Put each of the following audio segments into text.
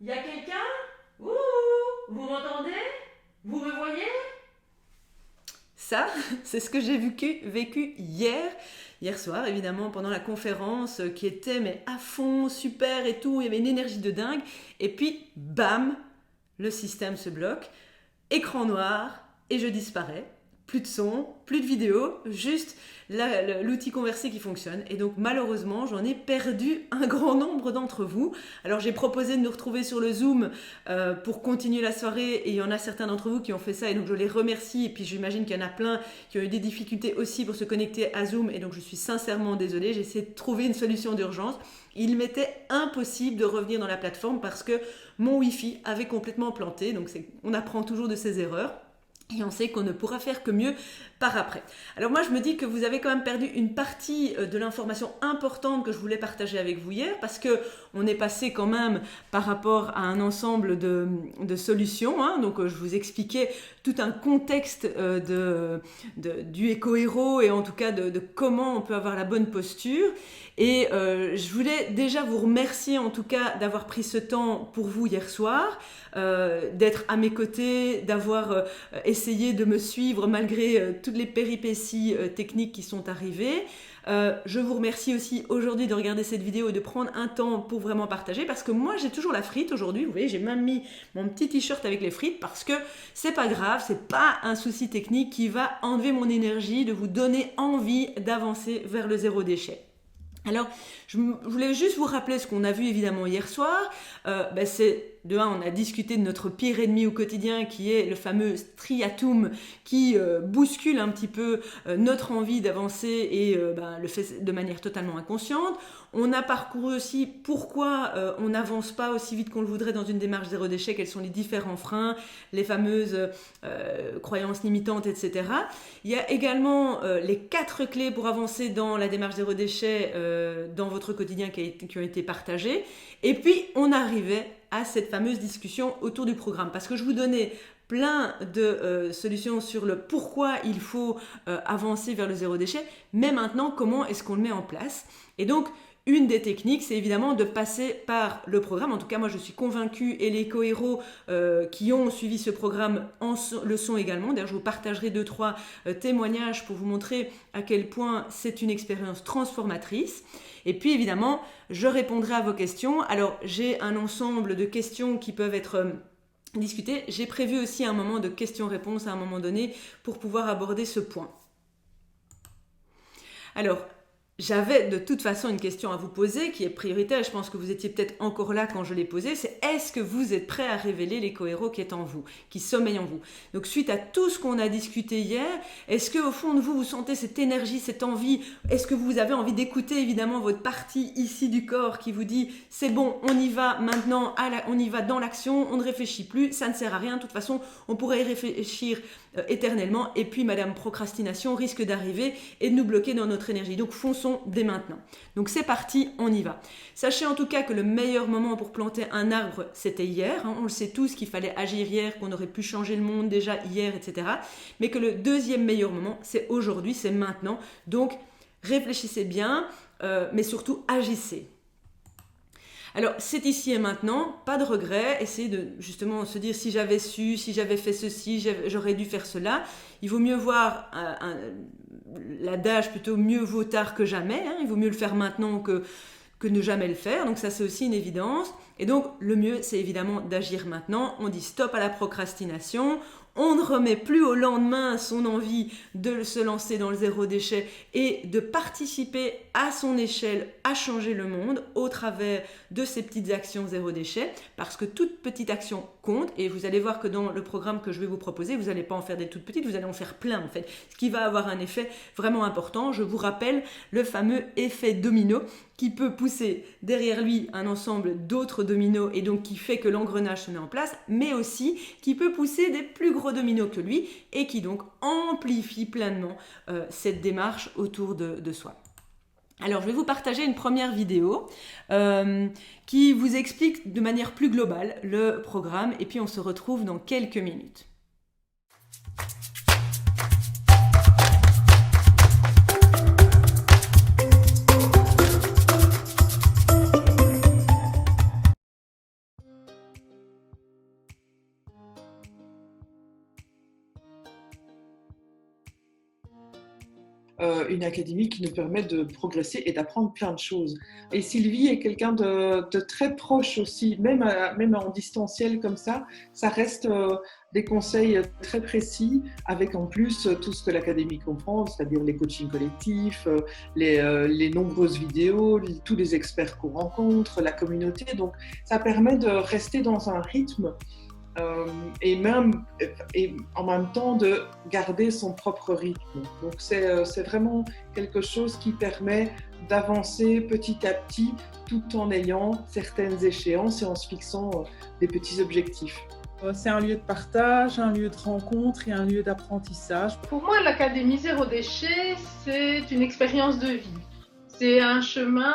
Y a quelqu'un? Ouh, vous m'entendez? Vous me voyez? Ça, c'est ce que j'ai vécu hier soir, évidemment, pendant la conférence qui était mais à fond, super et tout, il y avait une énergie de dingue. Et puis, bam, le système se bloque, écran noir, et je disparais. Plus de son, plus de vidéo, juste l'outil conversé qui fonctionne. Et donc malheureusement, j'en ai perdu un grand nombre d'entre vous. Alors j'ai proposé de nous retrouver sur le Zoom pour continuer la soirée, et il y en a certains d'entre vous qui ont fait ça, et donc je les remercie. Et puis j'imagine qu'il y en a plein qui ont eu des difficultés aussi pour se connecter à Zoom, et donc je suis sincèrement désolée. J'ai essayé de trouver une solution d'urgence. Il m'était impossible de revenir dans la plateforme parce que mon Wi-Fi avait complètement planté. Donc on apprend toujours de ses erreurs. Et on sait qu'on ne pourra faire que mieux par après. Alors moi, je me dis que vous avez quand même perdu une partie de l'information importante que je voulais partager avec vous hier, parce que on est passé quand même par rapport à un ensemble de solutions. Hein. Donc je vous expliquais tout un contexte du éco-héros, et en tout cas de comment on peut avoir la bonne posture. Et je voulais déjà vous remercier en tout cas d'avoir pris ce temps pour vous hier soir, d'être à mes côtés, d'avoir essayé de me suivre malgré toutes les péripéties techniques qui sont arrivées. Je vous remercie aussi aujourd'hui de regarder cette vidéo et de prendre un temps pour vraiment partager, parce que moi j'ai toujours la frite aujourd'hui. Vous voyez, j'ai même mis mon petit t-shirt avec les frites, parce que c'est pas grave, c'est pas un souci technique qui va enlever mon énergie de vous donner envie d'avancer vers le zéro déchet. Alors, je voulais juste vous rappeler ce qu'on a vu évidemment hier soir. C'est de un, on a discuté de notre pire ennemi au quotidien, qui est le fameux striatum, qui bouscule un petit peu notre envie d'avancer, et le fait de manière totalement inconsciente. On a parcouru aussi pourquoi on n'avance pas aussi vite qu'on le voudrait dans une démarche zéro déchet, quels sont les différents freins, les fameuses croyances limitantes, etc. Il y a également les 4 clés pour avancer dans la démarche zéro déchet dans votre quotidien qui ont été partagées. Et puis on arrivait à cette fameuse discussion autour du programme, parce que je vous donnais plein de solutions sur le pourquoi il faut avancer vers le zéro déchet, mais maintenant comment est-ce qu'on le met en place. Et donc une des techniques, c'est évidemment de passer par le programme. En tout cas, moi, je suis convaincue, et les éco-héros qui ont suivi ce programme le sont également. D'ailleurs, je vous partagerai 2-3 témoignages pour vous montrer à quel point c'est une expérience transformatrice. Et puis, évidemment, je répondrai à vos questions. Alors, j'ai un ensemble de questions qui peuvent être discutées. J'ai prévu aussi un moment de questions-réponses à un moment donné pour pouvoir aborder ce point. Alors, j'avais de toute façon une question à vous poser qui est prioritaire. Je pense que vous étiez peut-être encore là quand je l'ai posée. C'est: est-ce que vous êtes prêt à révéler l'éco-héros qui est en vous, qui sommeille en vous? Donc suite à tout ce qu'on a discuté hier, est-ce qu'au fond de vous, vous sentez cette énergie, cette envie? Est-ce que vous avez envie d'écouter évidemment votre partie ici du corps qui vous dit: c'est bon, on y va maintenant, on y va dans l'action, on ne réfléchit plus, ça ne sert à rien, de toute façon on pourrait y réfléchir éternellement, et puis Madame Procrastination risque d'arriver et de nous bloquer dans notre énergie. Donc fonçons dès maintenant. Donc c'est parti, on y va. Sachez en tout cas que le meilleur moment pour planter un arbre, c'était hier. On le sait tous qu'il fallait agir hier, qu'on aurait pu changer le monde déjà hier, etc. Mais que le deuxième meilleur moment, c'est aujourd'hui, c'est maintenant. Donc réfléchissez bien, mais surtout agissez. Alors, c'est ici et maintenant, pas de regret, essayez de justement se dire: si j'avais su, si j'avais fait ceci, j'aurais dû faire cela. Il vaut mieux voir l'adage plutôt: mieux vaut tard que jamais, hein. Il vaut mieux le faire maintenant que ne jamais le faire, donc ça c'est aussi une évidence. Et donc le mieux, c'est évidemment d'agir maintenant. On dit stop à la procrastination. On ne remet plus au lendemain son envie de se lancer dans le zéro déchet et de participer à son échelle à changer le monde au travers de ces petites actions zéro déchet, parce que toute petite action compte. Et vous allez voir que dans le programme que je vais vous proposer, vous n'allez pas en faire des toutes petites, vous allez en faire plein en fait, ce qui va avoir un effet vraiment important. Je vous rappelle le fameux effet domino qui peut pousser derrière lui un ensemble d'autres dominos, et donc qui fait que l'engrenage se met en place, mais aussi qui peut pousser des plus gros dominos que lui, et qui donc amplifie pleinement cette démarche autour de soi. Alors, je vais vous partager une première vidéo qui vous explique de manière plus globale le programme, et puis on se retrouve dans quelques minutes. une académie qui nous permet de progresser et d'apprendre plein de choses. Et Sylvie est quelqu'un de très proche aussi, même en distanciel comme ça reste des conseils très précis, avec en plus tout ce que l'académie comprend, c'est-à-dire les coachings collectifs, les nombreuses vidéos, tous les experts qu'on rencontre, la communauté. Donc ça permet de rester dans un rythme et en même temps de garder son propre rythme. Donc c'est vraiment quelque chose qui permet d'avancer petit à petit tout en ayant certaines échéances et en se fixant des petits objectifs. C'est un lieu de partage, un lieu de rencontre et un lieu d'apprentissage. Pour moi, l'Académie Zéro Déchet, c'est une expérience de vie. C'est un chemin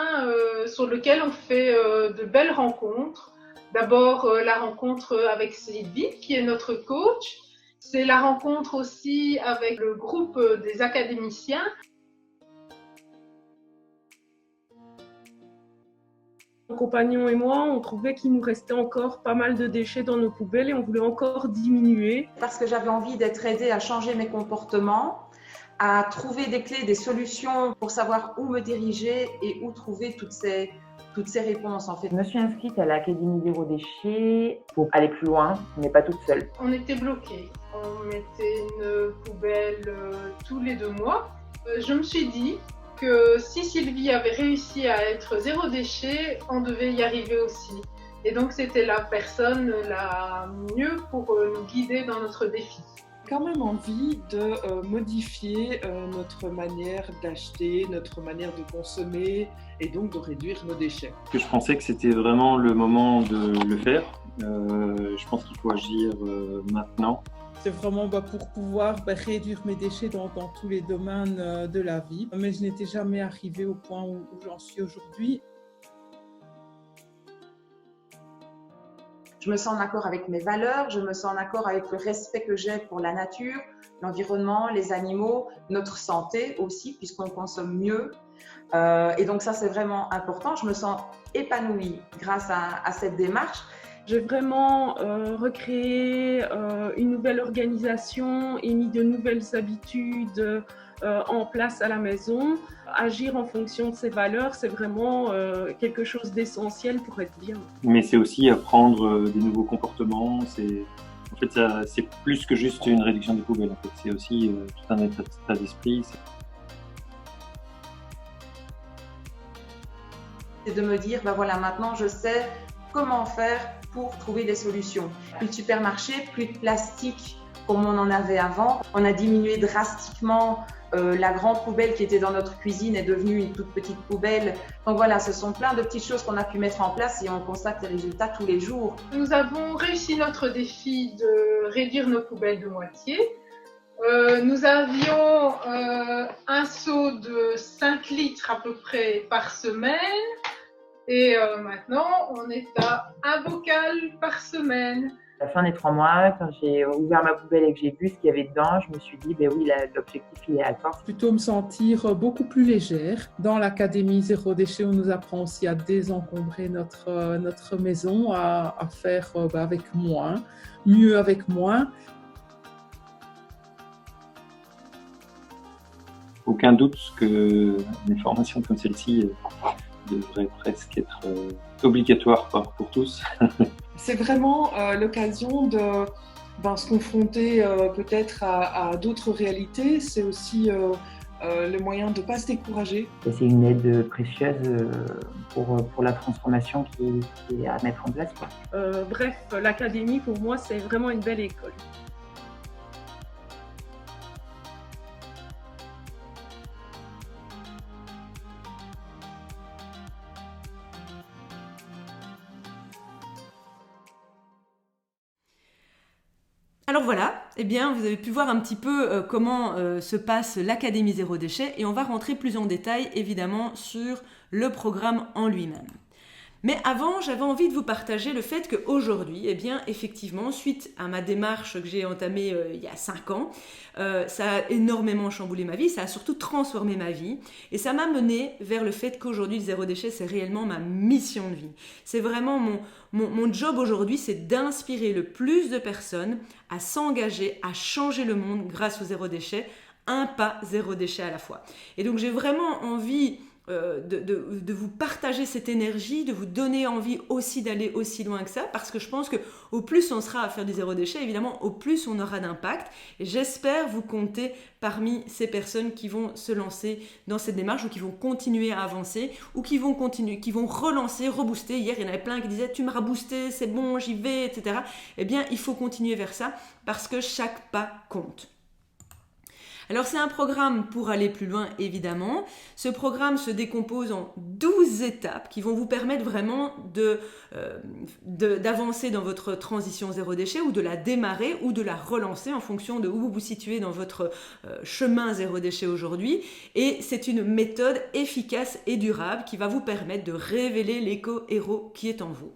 sur lequel on fait de belles rencontres. D'abord, la rencontre avec Sylvie, qui est notre coach. C'est la rencontre aussi avec le groupe des académiciens. Mon compagnon et moi, on trouvait qu'il nous restait encore pas mal de déchets dans nos poubelles et on voulait encore diminuer. Parce que j'avais envie d'être aidée à changer mes comportements, à trouver des clés, des solutions pour savoir où me diriger et où trouver toutes ces réponses en fait. Je me suis inscrite à l'Académie Zéro Déchet pour aller plus loin, mais pas toute seule. On était bloqués. On mettait une poubelle tous les 2 mois. Je me suis dit que si Sylvie avait réussi à être zéro déchet, on devait y arriver aussi. Et donc c'était la personne la mieux pour nous guider dans notre défi. Quand même envie de modifier notre manière d'acheter, notre manière de consommer et donc de réduire nos déchets. Je pensais que c'était vraiment le moment de le faire. Je pense qu'il faut agir maintenant. C'est vraiment pour pouvoir réduire mes déchets dans tous les domaines de la vie. Mais je n'étais jamais arrivée au point où j'en suis aujourd'hui. Je me sens en accord avec mes valeurs, je me sens en accord avec le respect que j'ai pour la nature, l'environnement, les animaux, notre santé aussi, puisqu'on consomme mieux. Et donc ça, c'est vraiment important. Je me sens épanouie grâce à cette démarche. J'ai vraiment recréé une nouvelle organisation et mis de nouvelles habitudes en place à la maison. Agir en fonction de ses valeurs, c'est vraiment quelque chose d'essentiel pour être bien. Mais c'est aussi apprendre des nouveaux comportements. En fait, c'est plus que juste une réduction des poubelles. En fait. C'est aussi tout un état d'esprit. C'est de me dire, voilà, maintenant je sais comment faire pour trouver des solutions. Plus de supermarchés, plus de plastique comme on en avait avant. On a diminué drastiquement la grande poubelle qui était dans notre cuisine est devenue une toute petite poubelle. Donc voilà, ce sont plein de petites choses qu'on a pu mettre en place et on constate les résultats tous les jours. Nous avons réussi notre défi de réduire nos poubelles de moitié. Nous avions un seau de 5 litres à peu près par semaine. Et maintenant, on est à 1 bocal par semaine. À la fin des 3 mois, quand j'ai ouvert ma poubelle et que j'ai vu ce qu'il y avait dedans, je me suis dit, oui, l'objectif il est atteint. Plutôt me sentir beaucoup plus légère. Dans l'Académie Zéro Déchet, on nous apprend aussi à désencombrer notre maison, à faire avec moins, mieux avec moins. Aucun doute que une formation comme celle-ci devrait presque être obligatoire pour tous. C'est vraiment l'occasion de se confronter peut-être à d'autres réalités. C'est aussi le moyen de ne pas se décourager. Et c'est une aide précieuse pour la transformation qui est à mettre en place. Bref, l'académie pour moi c'est vraiment une belle école. Alors voilà, eh bien, vous avez pu voir un petit peu comment se passe l'Académie Zéro Déchet et on va rentrer plus en détail évidemment sur le programme en lui-même. Mais avant, j'avais envie de vous partager le fait qu'aujourd'hui, eh bien, effectivement, suite à ma démarche que j'ai entamée il y a 5 ans, ça a énormément chamboulé ma vie, ça a surtout transformé ma vie et ça m'a mené vers le fait qu'aujourd'hui, le zéro déchet, c'est réellement ma mission de vie. C'est vraiment mon job aujourd'hui, c'est d'inspirer le plus de personnes à s'engager, à changer le monde grâce au zéro déchet, un pas zéro déchet à la fois. Et donc j'ai vraiment envie de vous partager cette énergie, de vous donner envie aussi d'aller aussi loin que ça, parce que je pense que au plus on sera à faire du zéro déchet, évidemment, au plus on aura d'impact. Et j'espère vous compter parmi ces personnes qui vont se lancer dans cette démarche ou qui vont continuer à avancer ou qui vont relancer, rebooster. Hier, il y en avait plein qui disaient « tu m'as reboosté, c'est bon, j'y vais, etc. » Eh bien, il faut continuer vers ça parce que chaque pas compte. Alors c'est un programme pour aller plus loin évidemment. Ce programme se décompose en 12 étapes qui vont vous permettre vraiment d'avancer dans votre transition zéro déchet ou de la démarrer ou de la relancer en fonction de où vous vous situez dans votre chemin zéro déchet aujourd'hui. Et c'est une méthode efficace et durable qui va vous permettre de révéler l'éco-héros qui est en vous.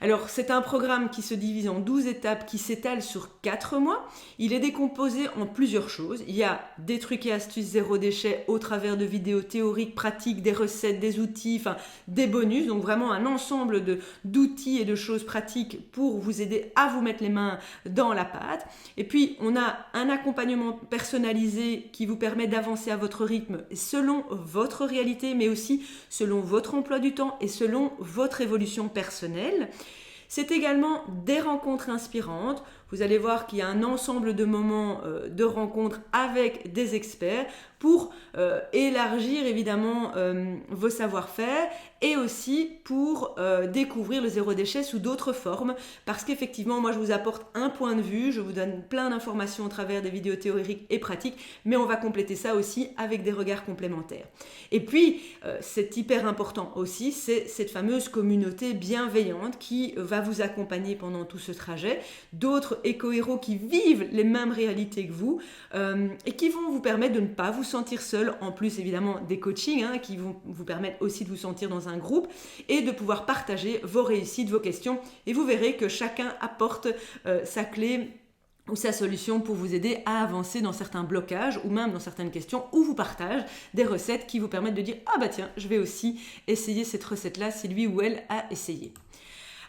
Alors, c'est un programme qui se divise en 12 étapes qui s'étalent sur 4 mois. Il est décomposé en plusieurs choses. Il y a des trucs et astuces zéro déchet au travers de vidéos théoriques, pratiques, des recettes, des outils, enfin des bonus. Donc vraiment un ensemble d'outils et de choses pratiques pour vous aider à vous mettre les mains dans la pâte. Et puis, on a un accompagnement personnalisé qui vous permet d'avancer à votre rythme selon votre réalité, mais aussi selon votre emploi du temps et selon votre évolution personnelle. C'est également des rencontres inspirantes. Vous allez voir qu'il y a un ensemble de moments de rencontres avec des experts pour élargir évidemment vos savoir-faire et aussi pour découvrir le zéro déchet sous d'autres formes parce qu'effectivement, moi je vous apporte un point de vue, je vous donne plein d'informations au travers des vidéos théoriques et pratiques, mais on va compléter ça aussi avec des regards complémentaires. Et puis, c'est hyper important aussi, c'est cette fameuse communauté bienveillante qui va vous accompagner pendant tout ce trajet, d'autres éco-héros qui vivent les mêmes réalités que vous et qui vont vous permettre de ne pas vous sentir seul, en plus évidemment des coachings qui vont vous permettre aussi de vous sentir dans un groupe et de pouvoir partager vos réussites, vos questions et vous verrez que chacun apporte sa clé ou sa solution pour vous aider à avancer dans certains blocages ou même dans certaines questions ou vous partage des recettes qui vous permettent de dire « Ah bah tiens, je vais aussi essayer cette recette-là si lui ou elle a essayé ».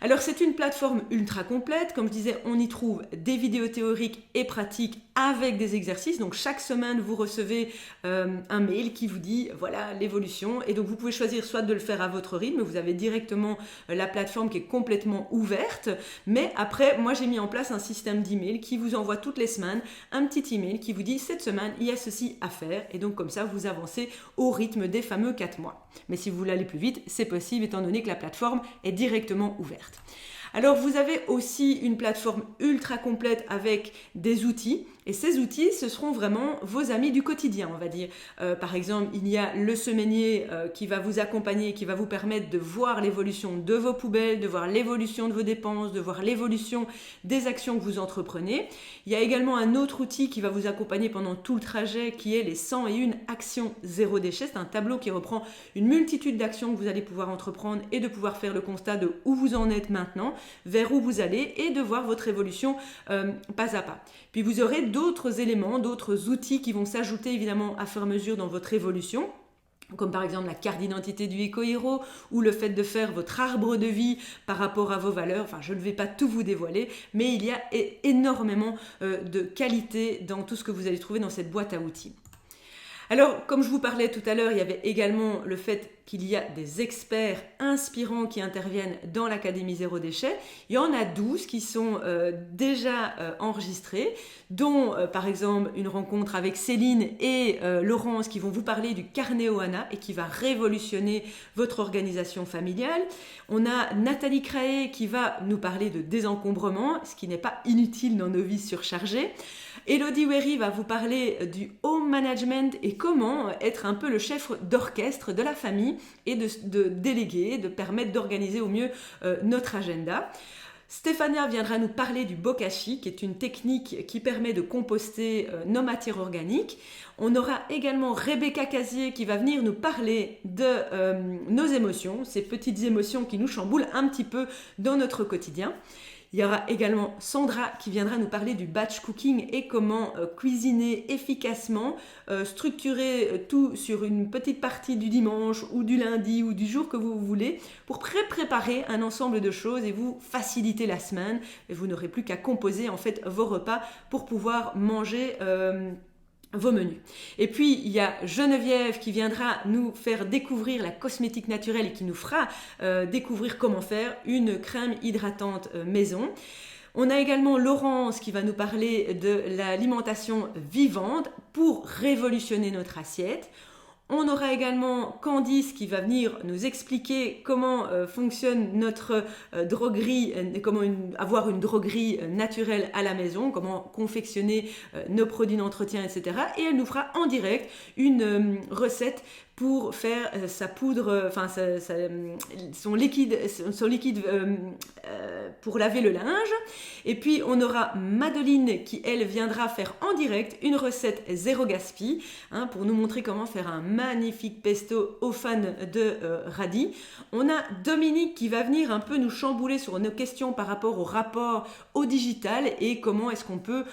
Alors c'est une plateforme ultra complète, comme je disais, on y trouve des vidéos théoriques et pratiques avec des exercices, donc chaque semaine vous recevez un mail qui vous dit voilà l'évolution et donc vous pouvez choisir soit de le faire à votre rythme, vous avez directement la plateforme qui est complètement ouverte, mais après moi j'ai mis en place un système d'email qui vous envoie toutes les semaines un petit email qui vous dit cette semaine il y a ceci à faire et donc comme ça vous avancez au rythme des fameux 4 mois. Mais si vous voulez aller plus vite, c'est possible étant donné que la plateforme est directement ouverte. Alors vous avez aussi une plateforme ultra complète avec des outils et ces outils ce seront vraiment vos amis du quotidien on va dire. Par exemple il y a le semainier qui va vous accompagner, qui va vous permettre de voir l'évolution de vos poubelles, de voir l'évolution de vos dépenses, de voir l'évolution des actions que vous entreprenez. Il y a également un autre outil qui va vous accompagner pendant tout le trajet qui est les 101 actions zéro déchet. C'est un tableau qui reprend une multitude d'actions que vous allez pouvoir entreprendre et de pouvoir faire le constat de où vous en êtes maintenant, vers où vous allez et de voir votre évolution pas à pas. Puis vous aurez d'autres éléments, d'autres outils qui vont s'ajouter évidemment à fur et à mesure dans votre évolution, comme par exemple la carte d'identité du éco-héros ou le fait de faire votre arbre de vie par rapport à vos valeurs. Enfin, je ne vais pas tout vous dévoiler, mais il y a énormément de qualité dans tout ce que vous allez trouver dans cette boîte à outils. Alors, comme je vous parlais tout à l'heure, il y avait également le fait qu'il y a des experts inspirants qui interviennent dans l'Académie Zéro Déchet. Il y en a 12 qui sont déjà enregistrés, dont par exemple une rencontre avec Céline et Laurence qui vont vous parler du carnet Ohana et qui va révolutionner votre organisation familiale. On a Nathalie Craé qui va nous parler de désencombrement, ce qui n'est pas inutile dans nos vies surchargées. Elodie Wery va vous parler du home management et comment être un peu le chef d'orchestre de la famille et de déléguer, de permettre d'organiser au mieux notre agenda. Stéphania viendra nous parler du bokashi, qui est une technique qui permet de composter nos matières organiques. On aura également Rebecca Casier qui va venir nous parler de nos émotions, ces petites émotions qui nous chamboulent un petit peu dans notre quotidien. Il y aura également Sandra qui viendra nous parler du batch cooking et comment cuisiner efficacement, structurer tout sur une petite partie du dimanche ou du lundi ou du jour que vous voulez pour préparer un ensemble de choses et vous faciliter la semaine. Et vous n'aurez plus qu'à composer en fait vos repas pour pouvoir manger vos menus. Et puis, il y a Geneviève qui viendra nous faire découvrir la cosmétique naturelle et qui nous fera découvrir comment faire une crème hydratante maison. On a également Laurence qui va nous parler de l'alimentation vivante pour révolutionner notre assiette. On aura également Candice qui va venir nous expliquer comment fonctionne notre droguerie, comment avoir une droguerie naturelle à la maison, comment confectionner nos produits d'entretien, etc. Et elle nous fera en direct une recette pour faire sa poudre, enfin son liquide pour laver le linge. Et puis on aura Madeline qui elle viendra faire en direct une recette zéro gaspille pour nous montrer comment faire un magnifique pesto aux fans de radis. On a Dominique qui va venir un peu nous chambouler sur nos questions par rapport au rapport au digital et comment est-ce qu'on peut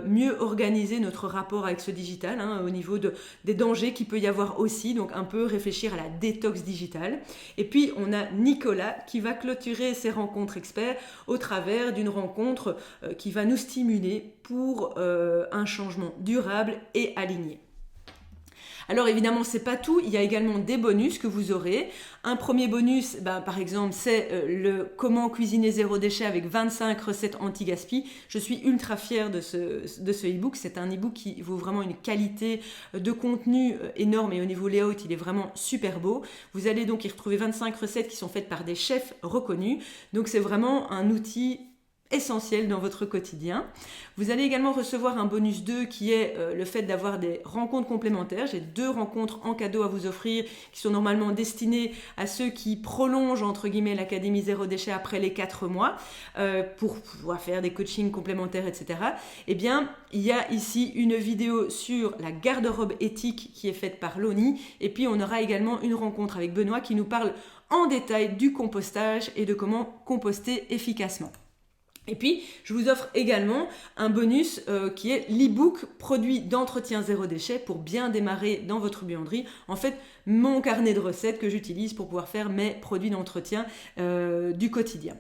mieux organiser notre rapport avec ce digital au niveau des dangers qu'il peut y avoir aussi. Donc un peu réfléchir à la détox digitale. Et puis on a Nicolas qui va clôturer ses rencontres experts au travers d'une rencontre qui va nous stimuler pour un changement durable et aligné. Alors évidemment, c'est pas tout, il y a également des bonus que vous aurez. Un premier bonus, par exemple, c'est le comment cuisiner zéro déchet avec 25 recettes anti-gaspi. Je suis ultra fière de ce e-book. C'est un e-book qui vaut vraiment une qualité de contenu énorme et au niveau layout, il est vraiment super beau. Vous allez donc y retrouver 25 recettes qui sont faites par des chefs reconnus. Donc c'est vraiment un outil essentiel dans votre quotidien. Vous allez également recevoir un bonus 2 qui est le fait d'avoir des rencontres complémentaires. J'ai 2 rencontres en cadeau à vous offrir qui sont normalement destinées à ceux qui prolongent entre guillemets l'Académie Zéro Déchet après les 4 mois pour pouvoir faire des coachings complémentaires, etc. Eh bien, il y a ici une vidéo sur la garde-robe éthique qui est faite par Loni et puis on aura également une rencontre avec Benoît qui nous parle en détail du compostage et de comment composter efficacement. Et puis, je vous offre également un bonus qui est l'e-book produit d'entretien zéro déchet pour bien démarrer dans votre buanderie. En fait, mon carnet de recettes que j'utilise pour pouvoir faire mes produits d'entretien du quotidien.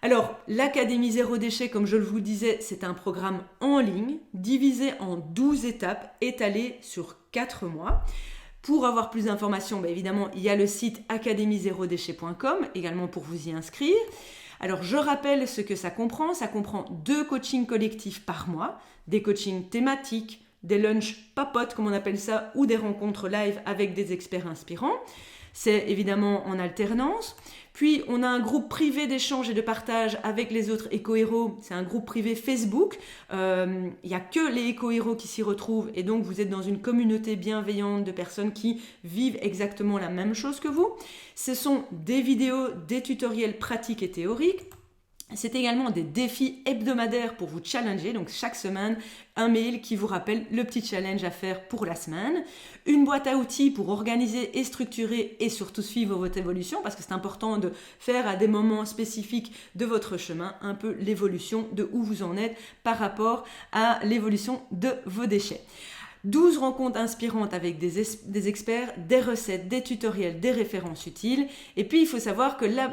Alors, l'Académie Zéro Déchet, comme je vous le disais, c'est un programme en ligne, divisé en 12 étapes, étalées sur 4 mois. Pour avoir plus d'informations, évidemment, il y a le site academiezérodéchet.com, également pour vous y inscrire. Alors, je rappelle ce que ça comprend. Ça comprend 2 coachings collectifs par mois, des coachings thématiques, des lunchs papotes, comme on appelle ça, ou des rencontres live avec des experts inspirants. C'est évidemment en alternance. Puis, on a un groupe privé d'échange et de partage avec les autres éco-héros. C'est un groupe privé Facebook. Il n'y a que les éco-héros qui s'y retrouvent. Et donc, vous êtes dans une communauté bienveillante de personnes qui vivent exactement la même chose que vous. Ce sont des vidéos, des tutoriels pratiques et théoriques. C'est également des défis hebdomadaires pour vous challenger, donc chaque semaine, un mail qui vous rappelle le petit challenge à faire pour la semaine, une boîte à outils pour organiser et structurer et surtout suivre votre évolution, parce que c'est important de faire à des moments spécifiques de votre chemin un peu l'évolution de où vous en êtes par rapport à l'évolution de vos déchets. 12 rencontres inspirantes avec des experts, des recettes, des tutoriels, des références utiles. Et puis, il faut savoir que la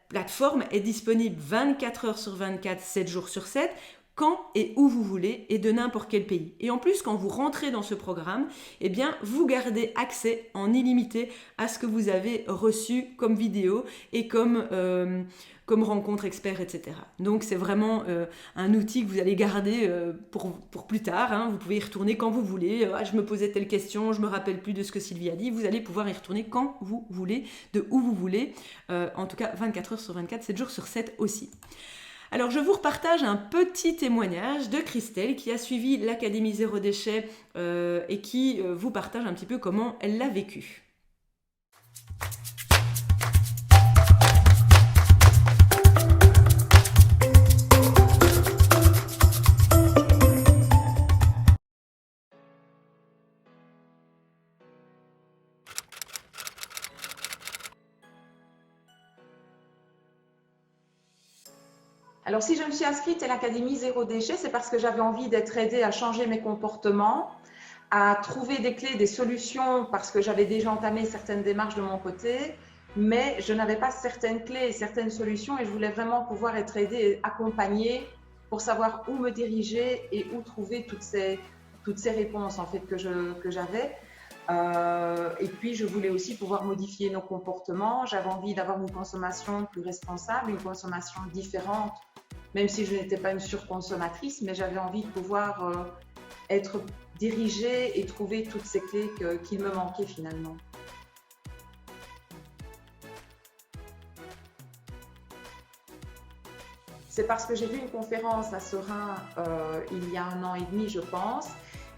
plateforme est disponible 24 heures sur 24, 7 jours sur 7, quand et où vous voulez et de n'importe quel pays. Et en plus, quand vous rentrez dans ce programme, eh bien, vous gardez accès en illimité à ce que vous avez reçu comme vidéo et comme rencontre expert, etc. Donc, c'est vraiment un outil que vous allez garder pour plus tard. Vous pouvez y retourner quand vous voulez. Je me posais telle question, je ne me rappelle plus de ce que Sylvie a dit. Vous allez pouvoir y retourner quand vous voulez, de où vous voulez. En tout cas, 24 heures sur 24, 7 jours sur 7 aussi. Alors, je vous repartage un petit témoignage de Christelle qui a suivi l'Académie Zéro Déchet et qui vous partage un petit peu comment elle l'a vécu. Alors, si je me suis inscrite à l'Académie Zéro Déchet, c'est parce que j'avais envie d'être aidée à changer mes comportements, à trouver des clés, des solutions, parce que j'avais déjà entamé certaines démarches de mon côté, mais je n'avais pas certaines clés et certaines solutions et je voulais vraiment pouvoir être aidée et accompagnée pour savoir où me diriger et où trouver toutes ces toutes ces réponses en fait que j'avais. Et puis, je voulais aussi pouvoir modifier nos comportements. J'avais envie d'avoir une consommation plus responsable, une consommation différente, même si je n'étais pas une surconsommatrice, mais j'avais envie de pouvoir être dirigée et trouver toutes ces clés qu'il me manquait finalement. C'est parce que j'ai vu une conférence à Serein il y a 1 an et demi, je pense,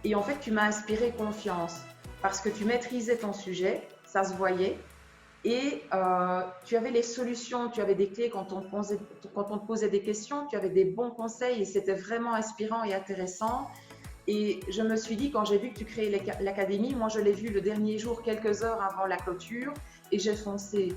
et en fait, tu m'as inspiré confiance. Parce que tu maîtrisais ton sujet, ça se voyait, et tu avais les solutions, tu avais des clés quand on te posait des questions, tu avais des bons conseils et c'était vraiment inspirant et intéressant. Et je me suis dit, quand j'ai vu que tu créais l'académie, moi je l'ai vu le dernier jour, quelques heures avant la clôture, et j'ai foncé.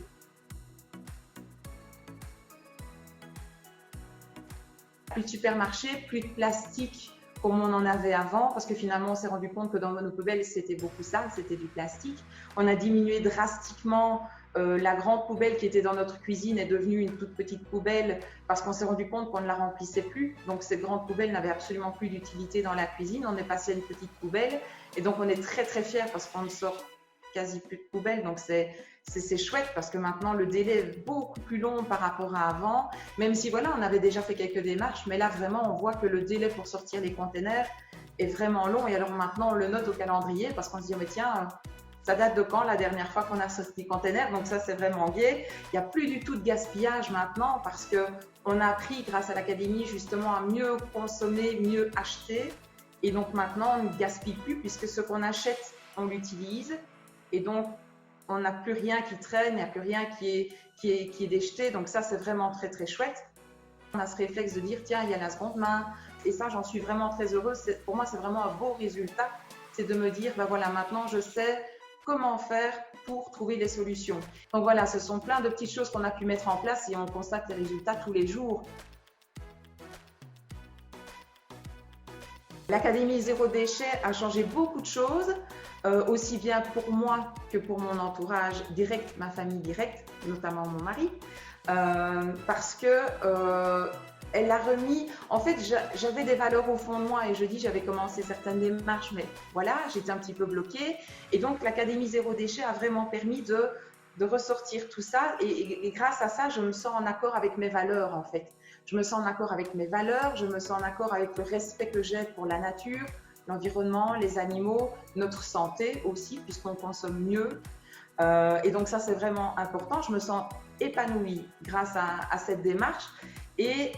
Plus de supermarché, plus de plastique comme on en avait avant, parce que finalement on s'est rendu compte que dans nos poubelles c'était beaucoup ça, c'était du plastique. On a diminué drastiquement la grande poubelle qui était dans notre cuisine est devenue une toute petite poubelle parce qu'on s'est rendu compte qu'on ne la remplissait plus. Donc cette grande poubelle n'avait absolument plus d'utilité dans la cuisine. On est passé à une petite poubelle et donc on est très très fiers parce qu'on ne sort quasi plus de poubelle. Donc c'est chouette parce que maintenant le délai est beaucoup plus long par rapport à avant. Même si voilà, on avait déjà fait quelques démarches, mais là vraiment on voit que le délai pour sortir les containers est vraiment long. Et alors maintenant on le note au calendrier parce qu'on se dit mais tiens, ça date de quand la dernière fois qu'on a sorti les containers? Donc ça c'est vraiment gai. Il n'y a plus du tout de gaspillage maintenant parce qu'on a appris grâce à l'académie justement à mieux consommer, mieux acheter. Et donc maintenant on ne gaspille plus puisque ce qu'on achète on l'utilise. Et donc on n'a plus rien qui traîne, il n'y a plus rien qui est déjeté. Donc ça, c'est vraiment très, très chouette. On a ce réflexe de dire, tiens, il y a la seconde main. Et ça, j'en suis vraiment très heureuse. Pour moi, c'est vraiment un beau résultat. C'est de me dire, ben voilà, maintenant, je sais comment faire pour trouver des solutions. Donc voilà, ce sont plein de petites choses qu'on a pu mettre en place et on constate les résultats tous les jours. L'Académie Zéro Déchet a changé beaucoup de choses. Aussi bien pour moi que pour mon entourage direct, ma famille directe, notamment mon mari, parce que elle a remis, en fait j'avais des valeurs au fond de moi et je dis j'avais commencé certaines démarches, mais voilà, j'étais un petit peu bloquée et donc l'Académie Zéro Déchet a vraiment permis de ressortir tout ça et grâce à ça je me sens en accord avec mes valeurs en fait. Je me sens en accord avec mes valeurs, je me sens en accord avec le respect que j'ai pour la nature, l'environnement, les animaux, notre santé aussi, puisqu'on consomme mieux. Et donc ça, c'est vraiment important. Je me sens épanouie grâce à cette démarche. Et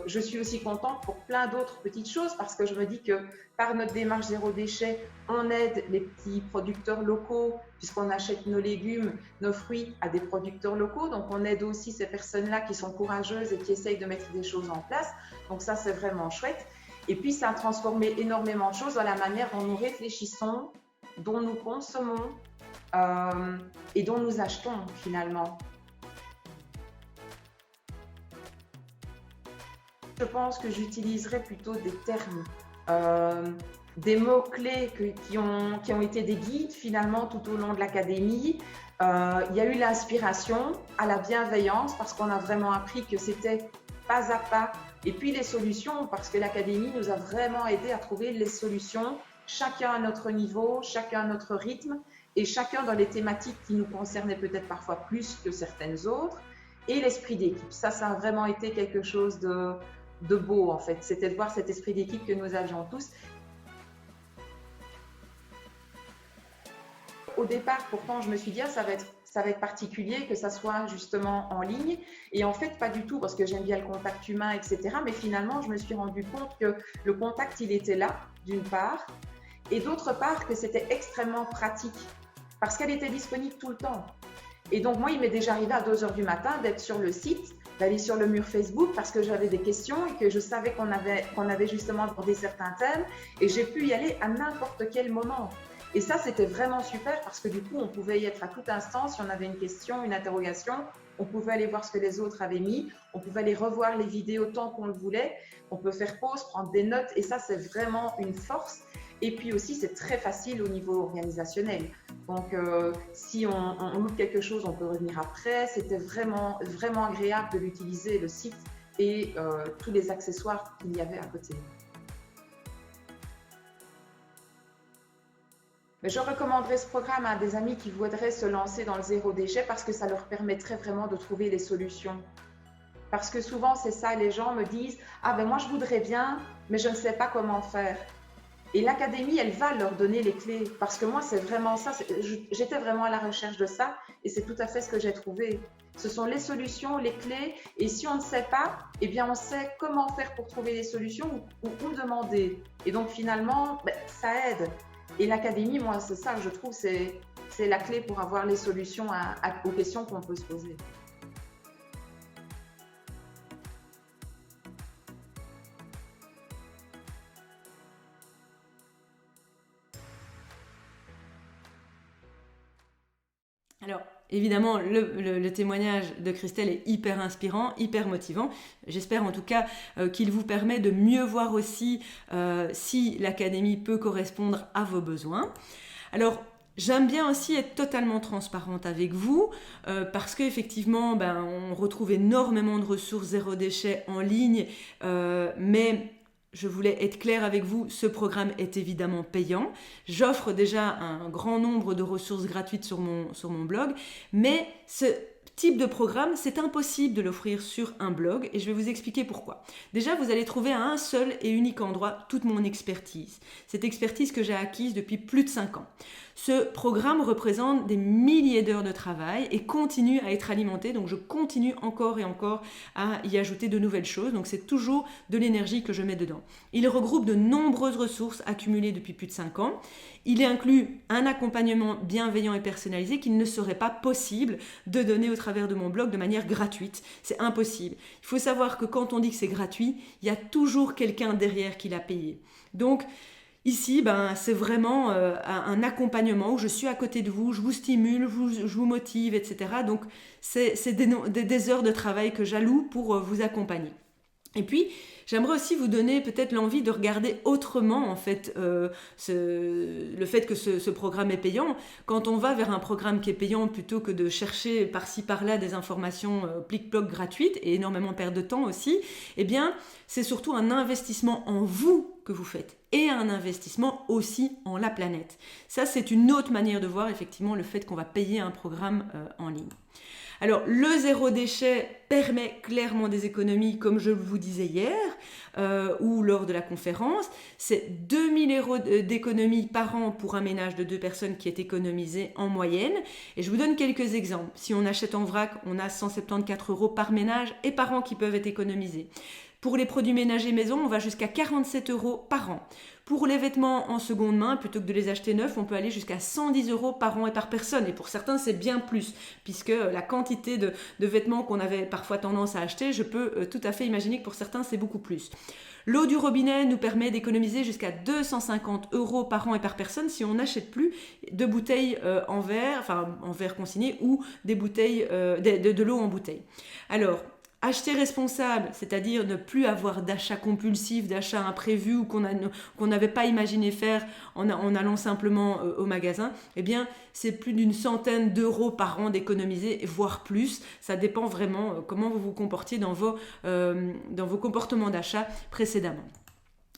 je suis aussi contente pour plein d'autres petites choses parce que je me dis que par notre démarche zéro déchet, on aide les petits producteurs locaux puisqu'on achète nos légumes, nos fruits à des producteurs locaux. Donc on aide aussi ces personnes-là qui sont courageuses et qui essayent de mettre des choses en place. Donc ça, c'est vraiment chouette. Et puis, ça a transformé énormément de choses dans la manière dont nous réfléchissons, dont nous consommons et dont nous achetons finalement. Je pense que j'utiliserai plutôt des termes, des mots-clés qui ont été des guides finalement tout au long de l'académie. Il y a eu l'inspiration à la bienveillance parce qu'on a vraiment appris que c'était pas à pas. Et puis les solutions, parce que l'académie nous a vraiment aidé à trouver les solutions, chacun à notre niveau, chacun à notre rythme et chacun dans les thématiques qui nous concernaient peut-être parfois plus que certaines autres. Et l'esprit d'équipe, ça a vraiment été quelque chose de beau en fait. C'était de voir cet esprit d'équipe que nous avions tous. Au départ, pourtant, je me suis dit, ça va être particulier que ça soit justement en ligne. Et en fait, pas du tout, parce que j'aime bien le contact humain, etc. Mais finalement, je me suis rendu compte que le contact, il était là, d'une part. Et d'autre part, que c'était extrêmement pratique, parce qu'elle était disponible tout le temps. Et donc, moi, il m'est déjà arrivé à 2 h du matin d'être sur le site, d'aller sur le mur Facebook, parce que j'avais des questions et que je savais qu'on avait justement abordé certains thèmes. Et j'ai pu y aller à n'importe quel moment. Et ça, c'était vraiment super parce que du coup, on pouvait y être à tout instant. Si on avait une question, une interrogation, on pouvait aller voir ce que les autres avaient mis. On pouvait aller revoir les vidéos tant qu'on le voulait. On peut faire pause, prendre des notes. Et ça, c'est vraiment une force. Et puis aussi, c'est très facile au niveau organisationnel. Donc, si on loupe quelque chose, on peut revenir après. C'était vraiment, vraiment agréable de l'utiliser, le site et tous les accessoires qu'il y avait à côté. Mais je recommanderais ce programme à des amis qui voudraient se lancer dans le zéro déchet parce que ça leur permettrait vraiment de trouver des solutions. Parce que souvent, c'est ça, les gens me disent « Ah ben moi, je voudrais bien, mais je ne sais pas comment faire. » Et l'académie, elle va leur donner les clés. Parce que moi, c'est vraiment ça. J'étais vraiment à la recherche de ça et c'est tout à fait ce que j'ai trouvé. Ce sont les solutions, les clés. Et si on ne sait pas, eh bien, on sait comment faire pour trouver les solutions ou où demander. Et donc, finalement, ça aide. Et l'académie, moi, c'est ça que je trouve, c'est la clé pour avoir les solutions aux questions qu'on peut se poser. Alors, évidemment, le témoignage de Christelle est hyper inspirant, hyper motivant. J'espère en tout cas qu'il vous permet de mieux voir aussi si l'académie peut correspondre à vos besoins. Alors, j'aime bien aussi être totalement transparente avec vous parce qu'effectivement, on retrouve énormément de ressources zéro déchet en ligne, mais je voulais être claire avec vous, ce programme est évidemment payant. J'offre déjà un grand nombre de ressources gratuites sur mon blog, mais ce type de programme, c'est impossible de l'offrir sur un blog et je vais vous expliquer pourquoi. Déjà, vous allez trouver à un seul et unique endroit toute mon expertise. Cette expertise que j'ai acquise depuis plus de 5 ans. Ce programme représente des milliers d'heures de travail et continue à être alimenté, donc je continue encore et encore à y ajouter de nouvelles choses, donc c'est toujours de l'énergie que je mets dedans. Il regroupe de nombreuses ressources accumulées depuis plus de 5 ans. Il inclut un accompagnement bienveillant et personnalisé qu'il ne serait pas possible de donner au travers de mon blog de manière gratuite. C'est impossible. Il faut savoir que quand on dit que c'est gratuit, il y a toujours quelqu'un derrière qui l'a payé. Donc, ici, c'est vraiment un accompagnement où je suis à côté de vous, je vous stimule, je vous motive, etc. Donc, c'est des heures de travail que j'alloue pour vous accompagner. Et puis, j'aimerais aussi vous donner peut-être l'envie de regarder autrement en fait le fait que ce programme est payant. Quand on va vers un programme qui est payant plutôt que de chercher par-ci par-là des informations plic-ploc gratuites et énormément perdre de temps aussi, eh bien c'est surtout un investissement en vous que vous faites et un investissement aussi en la planète. Ça, c'est une autre manière de voir effectivement le fait qu'on va payer un programme en ligne. Alors, le zéro déchet permet clairement des économies, comme je vous disais hier, ou lors de la conférence. C'est 2 000 € d'économies par an pour un ménage de 2 personnes qui est économisé en moyenne. Et je vous donne quelques exemples. Si on achète en vrac, on a 174 € par ménage et par an qui peuvent être économisés. Pour les produits ménagers maison, on va jusqu'à 47 € par an. Pour les vêtements en seconde main, plutôt que de les acheter neufs, on peut aller jusqu'à 110 € par an et par personne. Et pour certains, c'est bien plus, puisque la quantité de vêtements qu'on avait parfois tendance à acheter, je peux tout à fait imaginer que pour certains, c'est beaucoup plus. L'eau du robinet nous permet d'économiser jusqu'à 250 € par an et par personne si on n'achète plus de bouteilles en verre consigné ou des bouteilles, de l'eau en bouteille. Alors, acheter responsable, c'est-à-dire ne plus avoir d'achats compulsifs, d'achats imprévus ou qu'on n'avait pas imaginé faire en allant simplement au magasin, eh bien, c'est plus d'une centaine d'euros par an d'économiser, voire plus. Ça dépend vraiment comment vous vous comportiez dans vos comportements d'achat précédemment.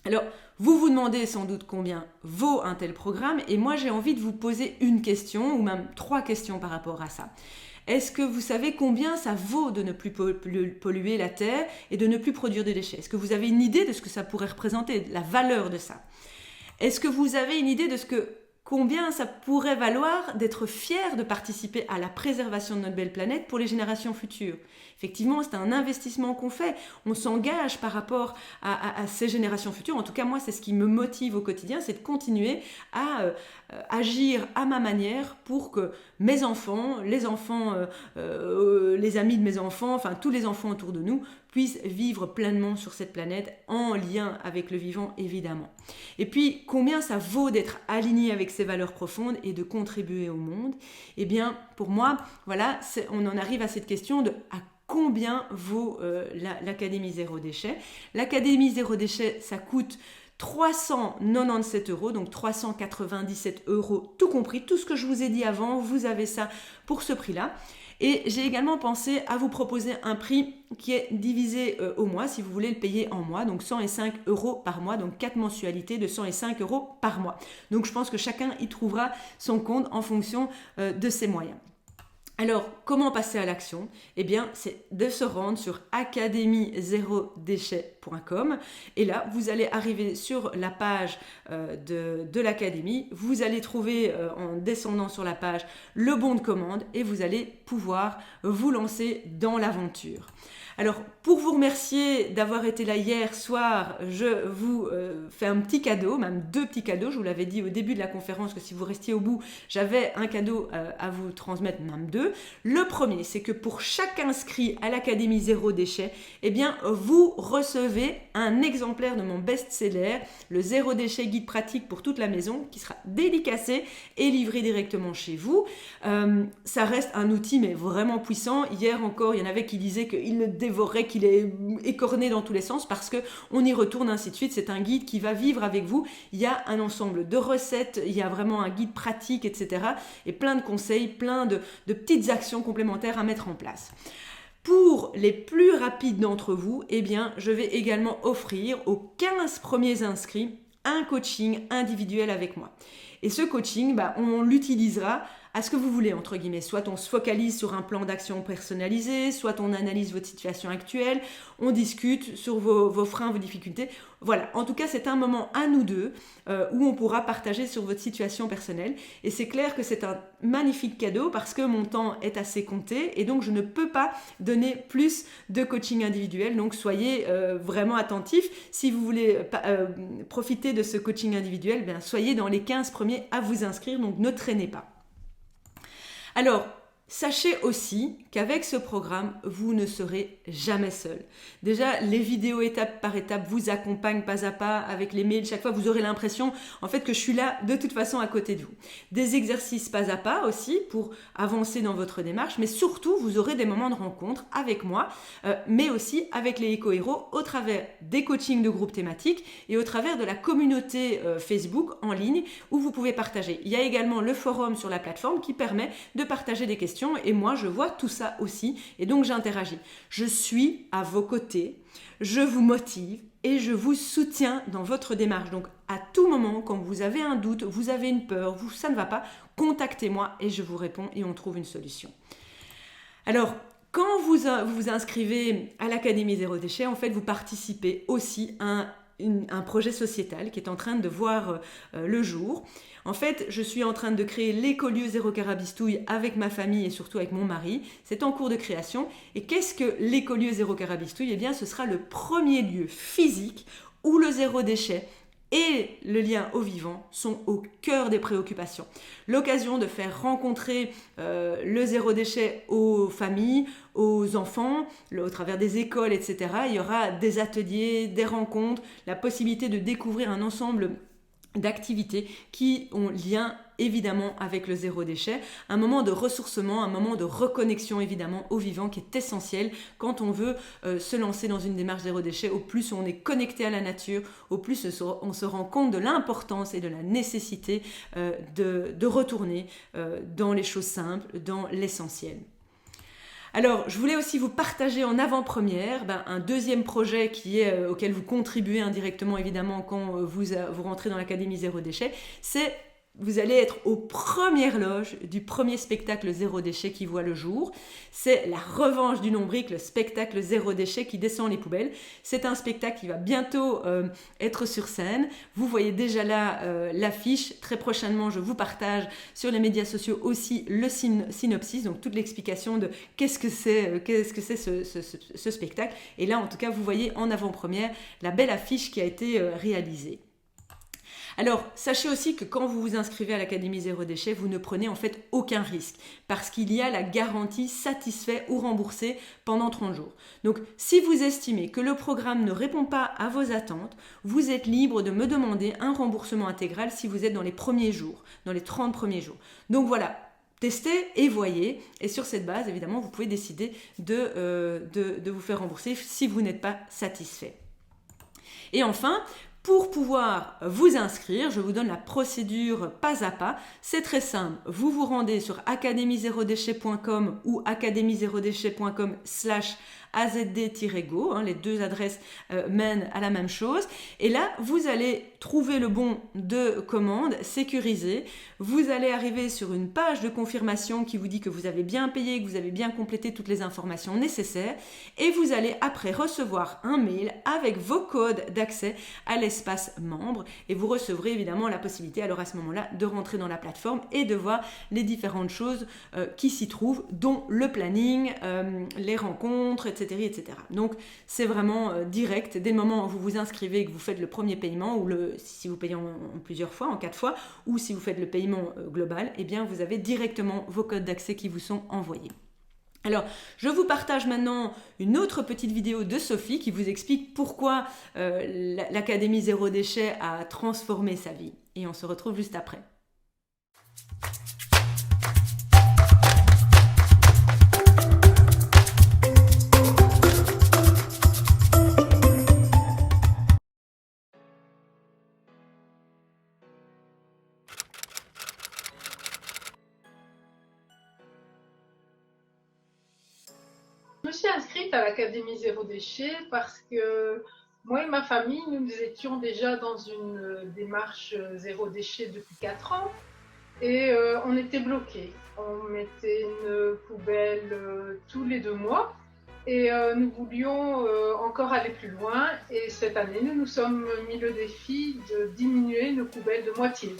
Alors, vous vous demandez sans doute combien vaut un tel programme et moi, j'ai envie de vous poser une question ou même 3 questions par rapport à ça. Est-ce que vous savez combien ça vaut de ne plus polluer la terre et de ne plus produire de déchets? Est-ce que vous avez une idée de ce que ça pourrait représenter, la valeur de ça? Est-ce que vous avez une idée de combien ça pourrait valoir d'être fier de participer à la préservation de notre belle planète pour les générations futures? Effectivement, c'est un investissement qu'on fait. On s'engage par rapport à ces générations futures. En tout cas, moi, c'est ce qui me motive au quotidien, c'est de continuer à agir à ma manière pour que mes enfants, les amis de mes enfants, enfin tous les enfants autour de nous, puissent vivre pleinement sur cette planète en lien avec le vivant, évidemment. Et puis, combien ça vaut d'être aligné avec ces valeurs profondes et de contribuer au monde? Eh bien, pour moi, voilà, on en arrive à cette question de à combien vaut l'Académie Zéro Déchet. L'Académie Zéro Déchet, ça coûte 397 €, donc 397 € tout compris. Tout ce que je vous ai dit avant, vous avez ça pour ce prix-là. Et j'ai également pensé à vous proposer un prix qui est divisé au mois, si vous voulez le payer en mois, donc 105 € par mois, donc 4 mensualités de 105 € par mois. Donc je pense que chacun y trouvera son compte en fonction de ses moyens. Alors, comment passer à l'action? Eh bien, c'est de se rendre sur academie0déchet.com et là, vous allez arriver sur la page de l'académie. Vous allez trouver, en descendant sur la page, le bon de commande et vous allez pouvoir vous lancer dans l'aventure. Alors, pour vous remercier d'avoir été là hier soir, je vous fais un petit cadeau, même 2 petits cadeaux. Je vous l'avais dit au début de la conférence que si vous restiez au bout, j'avais un cadeau à vous transmettre, même 2. Le premier, c'est que pour chaque inscrit à l'Académie Zéro Déchet, eh bien, vous recevez un exemplaire de mon best-seller, le Zéro Déchet Guide pratique pour toute la maison, qui sera dédicacé et livré directement chez vous. Ça reste un outil, mais vraiment puissant. Hier encore, il y en avait qui disaient qu'il le dévorait, qu'il est écorné dans tous les sens parce qu'on y retourne, ainsi de suite. C'est un guide qui va vivre avec vous. Il y a un ensemble de recettes, il y a vraiment un guide pratique, etc. Et plein de conseils, plein de petites actions complémentaires à mettre en place. Pour les plus rapides d'entre vous, eh bien, je vais également offrir aux 15 premiers inscrits un coaching individuel avec moi. Et ce coaching, on l'utilisera à ce que vous voulez, entre guillemets. Soit on se focalise sur un plan d'action personnalisé, soit on analyse votre situation actuelle, on discute sur vos freins, vos difficultés. Voilà, en tout cas, c'est un moment à nous deux où on pourra partager sur votre situation personnelle. Et c'est clair que c'est un magnifique cadeau parce que mon temps est assez compté et donc je ne peux pas donner plus de coaching individuel. Donc soyez vraiment attentifs. Si vous voulez profiter de ce coaching individuel, soyez dans les 15 premiers à vous inscrire, donc ne traînez pas. Alors, sachez aussi qu'avec ce programme, vous ne serez jamais seul. Déjà, les vidéos étape par étape vous accompagnent pas à pas avec les mails. Chaque fois, vous aurez l'impression en fait que je suis là de toute façon à côté de vous. Des exercices pas à pas aussi pour avancer dans votre démarche, mais surtout, vous aurez des moments de rencontre avec moi, mais aussi avec les éco-héros au travers des coachings de groupe thématiques et au travers de la communauté Facebook en ligne où vous pouvez partager. Il y a également le forum sur la plateforme qui permet de partager des questions et moi, je vois tout ça aussi et donc j'interagis. Je suis à vos côtés, je vous motive et je vous soutiens dans votre démarche. Donc à tout moment, quand vous avez un doute, vous avez une peur, ça ne va pas, contactez-moi et je vous réponds et on trouve une solution. Alors, quand vous vous inscrivez à l'Académie Zéro Déchet, en fait, vous participez aussi à un projet sociétal qui est en train de voir le jour. En fait, je suis en train de créer l'écolieu Zéro Carabistouille avec ma famille et surtout avec mon mari. C'est en cours de création. Et qu'est-ce que l'écolieu Zéro Carabistouille? Eh bien, ce sera le premier lieu physique où le zéro déchet et le lien au vivant sont au cœur des préoccupations. L'occasion de faire rencontrer le zéro déchet aux familles, aux enfants, au travers des écoles, etc. Il y aura des ateliers, des rencontres, la possibilité de découvrir un ensemble d'activités qui ont lien évidemment avec le zéro déchet, un moment de ressourcement, un moment de reconnexion évidemment au vivant qui est essentiel quand on veut se lancer dans une démarche zéro déchet. Au plus on est connecté à la nature, au plus on se rend compte de l'importance et de la nécessité de retourner dans les choses simples, dans l'essentiel. Alors, je voulais aussi vous partager en avant-première un deuxième projet auquel vous contribuez indirectement évidemment quand vous rentrez dans l'Académie Zéro Déchet, c'est vous allez être aux premières loges du premier spectacle Zéro Déchet qui voit le jour. C'est la revanche du nombric, le spectacle Zéro Déchet qui descend les poubelles. C'est un spectacle qui va bientôt être sur scène. Vous voyez déjà là l'affiche. Très prochainement, je vous partage sur les médias sociaux aussi le synopsis, donc toute l'explication de qu'est-ce que c'est ce spectacle. Et là, en tout cas, vous voyez en avant-première la belle affiche qui a été réalisée. Alors, sachez aussi que quand vous vous inscrivez à l'Académie Zéro Déchet, vous ne prenez en fait aucun risque parce qu'il y a la garantie satisfait ou remboursé pendant 30 jours. Donc, si vous estimez que le programme ne répond pas à vos attentes, vous êtes libre de me demander un remboursement intégral si vous êtes dans les premiers jours, dans les 30 premiers jours. Donc voilà, testez et voyez. Et sur cette base, évidemment, vous pouvez décider de vous faire rembourser si vous n'êtes pas satisfait. Et enfin, pour pouvoir vous inscrire, je vous donne la procédure pas à pas. C'est très simple. Vous vous rendez sur academie0déchet.com ou academie0déchet.com/azd-go. Les deux adresses mènent à la même chose. Et là, vous allez trouver le bon de commande sécurisé. Vous allez arriver sur une page de confirmation qui vous dit que vous avez bien payé, que vous avez bien complété toutes les informations nécessaires. Et vous allez après recevoir un mail avec vos codes d'accès à l'espace membre. Et vous recevrez évidemment la possibilité alors à ce moment-là de rentrer dans la plateforme et de voir les différentes choses qui s'y trouvent, dont le planning, les rencontres, etc. etc. Donc c'est vraiment direct. Dès le moment où vous vous inscrivez et que vous faites le premier paiement, ou si vous payez en plusieurs fois, en 4 fois, ou si vous faites le paiement global, eh bien vous avez directement vos codes d'accès qui vous sont envoyés. Alors, je vous partage maintenant une autre petite vidéo de Sophie qui vous explique pourquoi l'Académie Zéro Déchet a transformé sa vie. Et on se retrouve juste après. Je me suis inscrite à l'Académie Zéro Déchet parce que moi et ma famille, nous étions déjà dans une démarche zéro déchet depuis 4 ans et on était bloqués. On mettait une poubelle tous les 2 mois et nous voulions encore aller plus loin. Et cette année, nous nous sommes mis le défi de diminuer nos poubelles de moitié.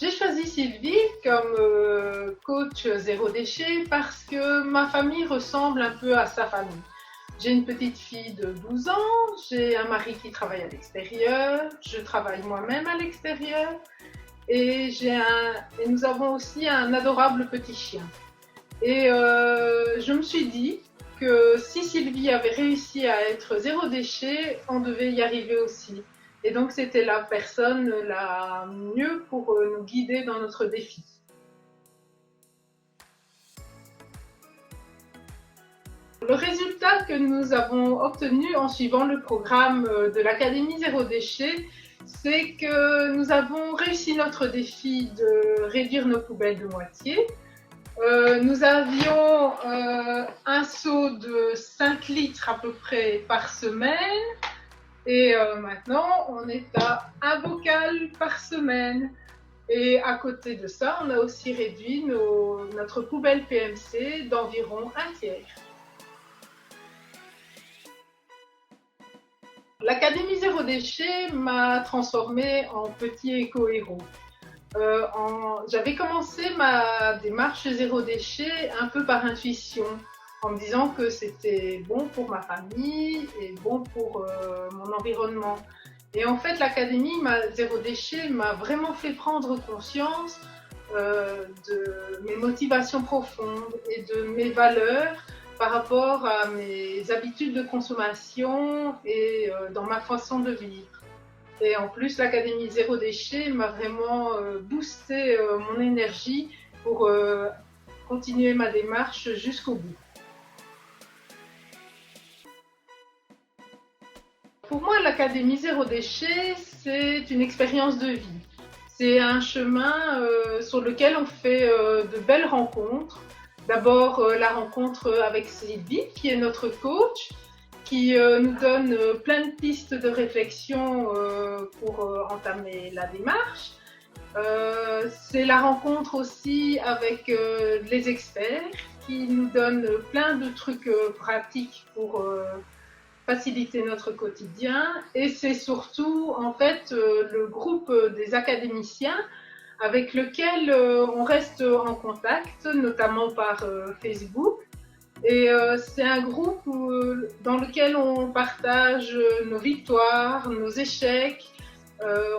J'ai choisi Sylvie comme coach zéro déchet parce que ma famille ressemble un peu à sa famille. J'ai une petite fille de 12 ans, j'ai un mari qui travaille à l'extérieur, je travaille moi-même à l'extérieur et nous avons aussi un adorable petit chien. Et je me suis dit que si Sylvie avait réussi à être zéro déchet, on devait y arriver aussi. Et donc, c'était la personne la mieux pour nous guider dans notre défi. Le résultat que nous avons obtenu en suivant le programme de l'Académie Zéro Déchet, c'est que nous avons réussi notre défi de réduire nos poubelles de moitié. Nous avions un seau de 5 litres à peu près par semaine. Et maintenant, on est à un bocal par semaine. Et à côté de ça, on a aussi réduit notre poubelle PMC d'environ 1/3. L'Académie Zéro Déchet m'a transformée en petit éco-héros. J'avais commencé ma démarche zéro déchet un peu par intuition, en me disant que c'était bon pour ma famille et bon pour mon environnement. Et en fait, l'Académie Zéro Déchet m'a vraiment fait prendre conscience de mes motivations profondes et de mes valeurs par rapport à mes habitudes de consommation et dans ma façon de vivre. Et en plus, l'Académie Zéro Déchet m'a vraiment boosté mon énergie pour continuer ma démarche jusqu'au bout. Pour moi, l'Académie Zéro Déchet, c'est une expérience de vie. C'est un chemin sur lequel on fait de belles rencontres. D'abord, la rencontre avec Sylvie, qui est notre coach, qui nous donne plein de pistes de réflexion pour entamer la démarche. C'est la rencontre aussi avec les experts, qui nous donnent plein de trucs pratiques pour faciliter notre quotidien, et c'est surtout en fait le groupe des académiciens avec lequel on reste en contact, notamment par Facebook. Et c'est un groupe dans lequel on partage nos victoires, nos échecs,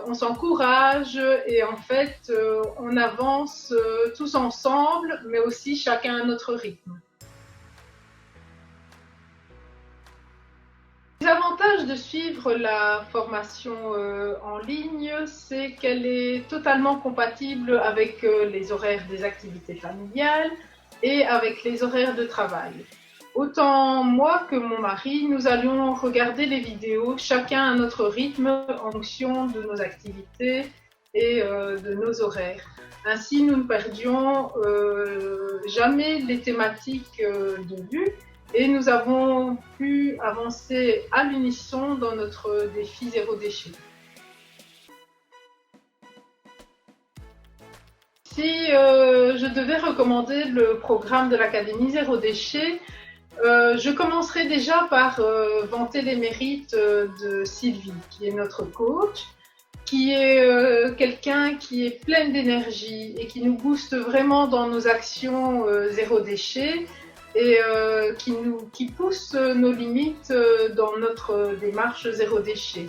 on s'encourage et en fait on avance tous ensemble, mais aussi chacun à notre rythme. Les avantages de suivre la formation en ligne, c'est qu'elle est totalement compatible avec les horaires des activités familiales et avec les horaires de travail. autant moi que mon mari, nous allions regarder les vidéos, chacun à notre rythme, en fonction de nos activités et de nos horaires. Ainsi, nous ne perdions jamais les thématiques de vue et nous avons pu avancer à l'unisson dans notre défi zéro déchet. Si je devais recommander le programme de l'Académie Zéro Déchet, je commencerai déjà par vanter les mérites de Sylvie, qui est notre coach, qui est quelqu'un qui est pleine d'énergie et qui nous booste vraiment dans nos actions zéro déchet et qui pousse nos limites dans notre démarche zéro déchet.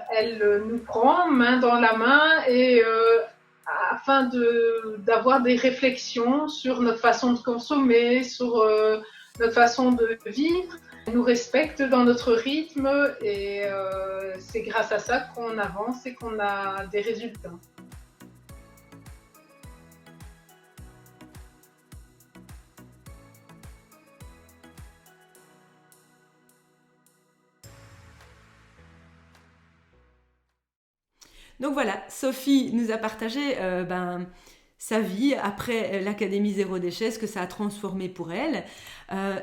Elle nous prend main dans la main et afin d'avoir des réflexions sur notre façon de consommer, sur notre façon de vivre. Elle nous respecte dans notre rythme et c'est grâce à ça qu'on avance et qu'on a des résultats. Donc voilà, Sophie nous a partagé sa vie après l'Académie Zéro Déchet, ce que ça a transformé pour elle.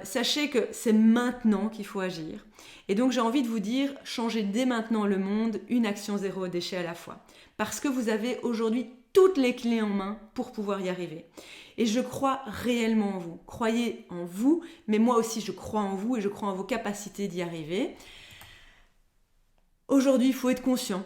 Sachez que c'est maintenant qu'il faut agir. Et donc j'ai envie de vous dire, changez dès maintenant le monde, une action zéro déchet à la fois. Parce que vous avez aujourd'hui toutes les clés en main pour pouvoir y arriver. Et je crois réellement en vous. Croyez en vous, mais moi aussi je crois en vous et je crois en vos capacités d'y arriver. Aujourd'hui, il faut être conscient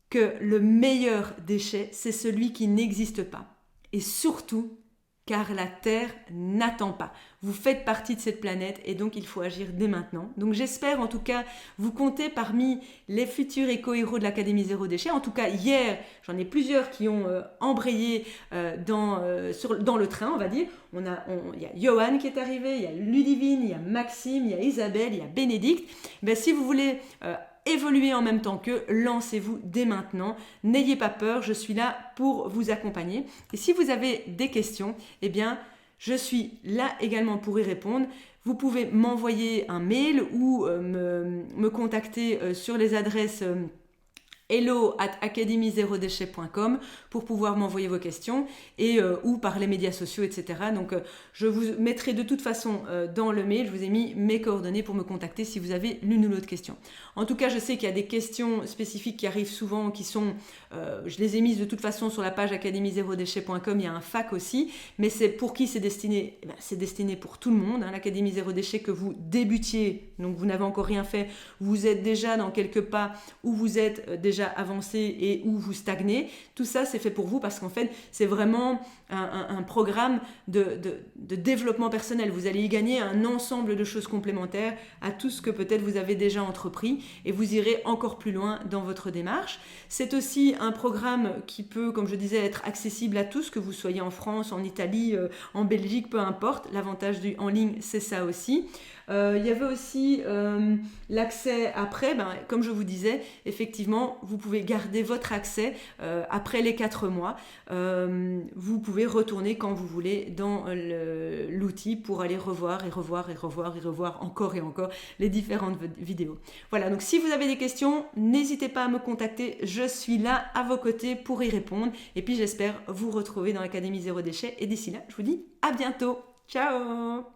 que le meilleur déchet, c'est celui qui n'existe pas. Et surtout, car la Terre n'attend pas. Vous faites partie de cette planète et donc il faut agir dès maintenant. Donc j'espère en tout cas vous compter parmi les futurs éco-héros de l'Académie Zéro Déchet. En tout cas hier, j'en ai plusieurs qui ont embrayé dans le train, on va dire. Il y a Johan qui est arrivé, il y a Ludivine, il y a Maxime, il y a Isabelle, il y a Bénédicte. Si vous voulez évoluer en même temps qu'eux, lancez-vous dès maintenant. N'ayez pas peur, je suis là pour vous accompagner. Et si vous avez des questions, eh bien, je suis là également pour y répondre. Vous pouvez m'envoyer un mail ou me contacter sur les adresses hello@academyzerodéchet.com pour pouvoir m'envoyer vos questions et ou par les médias sociaux, etc. Donc je vous mettrai de toute façon dans le mail, je vous ai mis mes coordonnées pour me contacter si vous avez l'une ou l'autre question. En tout cas, je sais qu'il y a des questions spécifiques qui arrivent souvent, qui sont, je les ai mises de toute façon sur la page academyzerodéchet.com, il y a un FAQ aussi, mais c'est pour qui c'est destiné? C'est destiné pour tout le monde, hein, l'Académie Zéro Déchet, que vous débutiez, donc vous n'avez encore rien fait, vous êtes déjà dans quelques pas où vous êtes déjà avancé et où vous stagnez, tout ça c'est fait pour vous parce qu'en fait c'est vraiment un programme de développement personnel. Vous allez y gagner un ensemble de choses complémentaires à tout ce que peut-être vous avez déjà entrepris et vous irez encore plus loin dans votre démarche. C'est aussi un programme qui peut, comme je disais, être accessible à tous, que vous soyez en France, en Italie, en Belgique, peu importe. L'avantage du en ligne, c'est ça aussi. Il y avait aussi l'accès après, comme je vous disais, effectivement, vous pouvez garder votre accès après les 4 mois. Vous pouvez retourner quand vous voulez dans l'outil pour aller revoir encore et encore les différentes vidéos. Voilà, donc si vous avez des questions, n'hésitez pas à me contacter, je suis là à vos côtés pour y répondre. Et puis j'espère vous retrouver dans l'Académie Zéro Déchet. Et d'ici là, je vous dis à bientôt. Ciao!